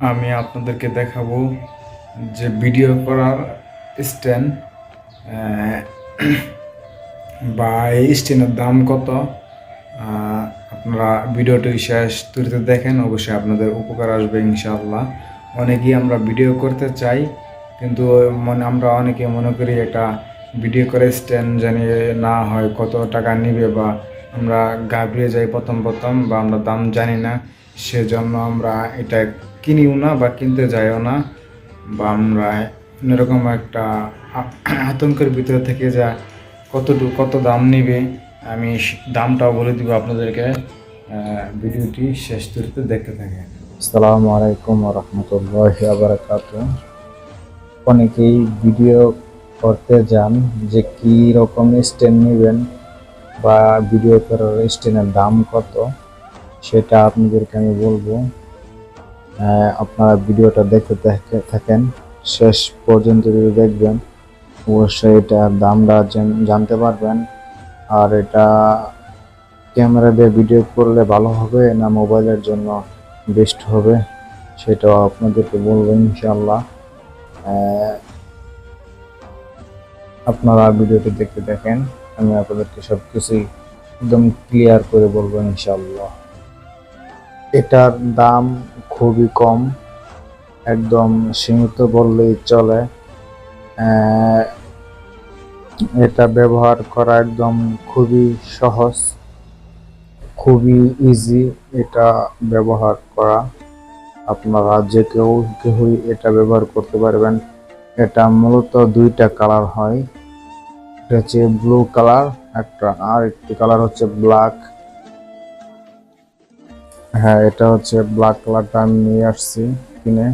আমি আপনাদেরকে দেখাবো যে ভিডিও করার স্ট্যান্ড বা এই স্ট্যান্ডের দাম কত। আপনারা ভিডিওটি শেষ তুলতে দেখেন, অবশ্যই আপনাদের উপকার আসবে ইনশাআল্লাহ। অনেকেই আমরা ভিডিও করতে চাই, কিন্তু আমরা অনেকে মনে করি একটা ভিডিও করে স্ট্যান্ড জানি না হয় কত টাকা নেবে, বা আমরা ঘাবড়ে যাই প্রথম বা আমরা দাম জানি না, সেজন্য আমরা এটা কিনিও না বা কিনতে যাইও না, বা আমরা এরকম একটা আতঙ্কের ভিতরে থেকে যা কত দাম নেবে। আমি দামটাও বলে দিব আপনাদেরকে, ভিডিওটি শেষ পর্যন্ত দেখতে থাকেন। আসসালামু আলাইকুম ওয়া রাহমাতুল্লাহি ওয়া বারাকাতুহু। অনেকেই ভিডিও করতে যান যে কি রকম স্ট্যান্ড নেবেন বা ভিডিও করার স্ট্যান্ডের দাম কত, সেটা আপনাদেরকে আমি বলবো। আপনারা ভিডিওটা দেখতে থাকেন, শেষ পর্যন্ত যদি দেখবেন অবশ্যই এটার দামটা জানতে পারবেন। আর এটা ক্যামেরা দিয়ে ভিডিও করলে ভালো হবে না মোবাইলের জন্য বেস্ট হবে, সেটাও আপনাদেরকে বলবো ইনশাআল্লাহ। আপনারা ভিডিওটি দেখতে দেখেন, আমি আপনাদেরকে সব কিছুই একদম ক্লিয়ার করে বলবো ইনশাআল্লাহ। এটার দাম খুবই কম, একদম সীমিত বললেই চলে। এটা ব্যবহার করা একদম খুবই সহজ, খুবই ইজি এটা ব্যবহার করা। আপনারা যে কেউই এটা ব্যবহার করতে পারবেন। এটা মূলত দুইটা কালার হয়, এটা হচ্ছে ব্লু কালার একটা, আর একটি কালার হচ্ছে ব্ল্যাক। হ্যাঁ, এটা হচ্ছে ব্ল্যাক কালারটা আমি নিয়ে আসছি কিনে।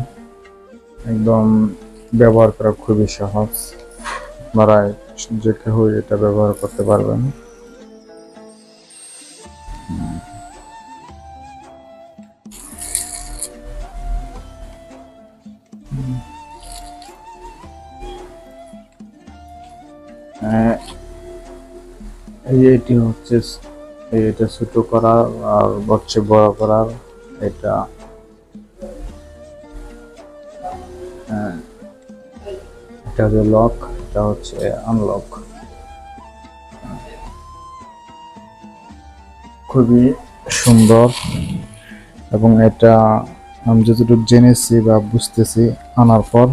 একদম ব্যবহার করা খুবই সহজ, আপনারা যে কেউ এটা ব্যবহার করতে পারবেন। এটি হচ্ছে এটা ছোট করার আর হচ্ছে বড় করার। এটা এটা হচ্ছে লক, এটা হচ্ছে আনলক। খুবই সুন্দর, এবং এটা আমি যতটুকু জেনেছি বা বুঝতেছি আনার পর,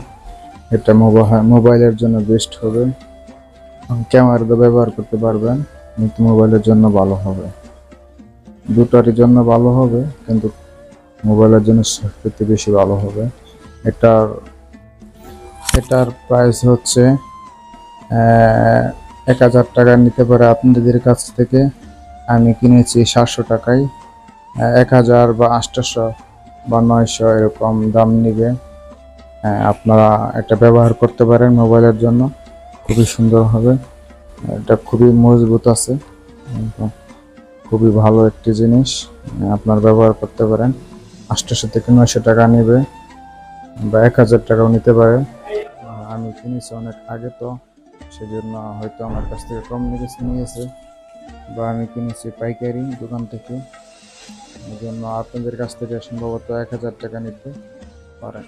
এটা মোবাইলের জন্য বেস্ট হবে। ক্যামেরাতে ব্যবহার করতে পারবেন, কিন্তু মোবাইলের জন্য ভালো হবে। দুটারই জন্য ভালো হবে, কিন্তু মোবাইলের জন্য সবচেয়ে বেশি ভালো হবে। এটার এটার প্রাইস হচ্ছে 1000 টাকা নিতে পারে আপনাদের কাছ থেকে। আমি কিনেছি 700 টাকায়। 1000 বা 800 বা 900 এরকম দাম নিবে। আপনারা এটা ব্যবহার করতে পারেন মোবাইলের জন্য, খুবই সুন্দর হবে। এটা খুবই মজবুত আছে, খুবই ভালো একটি জিনিস, আপনার ব্যবহার করতে পারেন। 800 থেকে 900 টাকা নেবে, বা 1000 টাকাও নিতে পারেন। আমি কিনেছি অনেক আগে, তো সেজন্য হয়তো আমার কাছ থেকে কম নিয়েছে, বা আমি কিনেছি পাইকারি দোকান থেকে, এই জন্য আপনাদের কাছ থেকে সম্ভবত 1000 টাকা নিতে পারেন।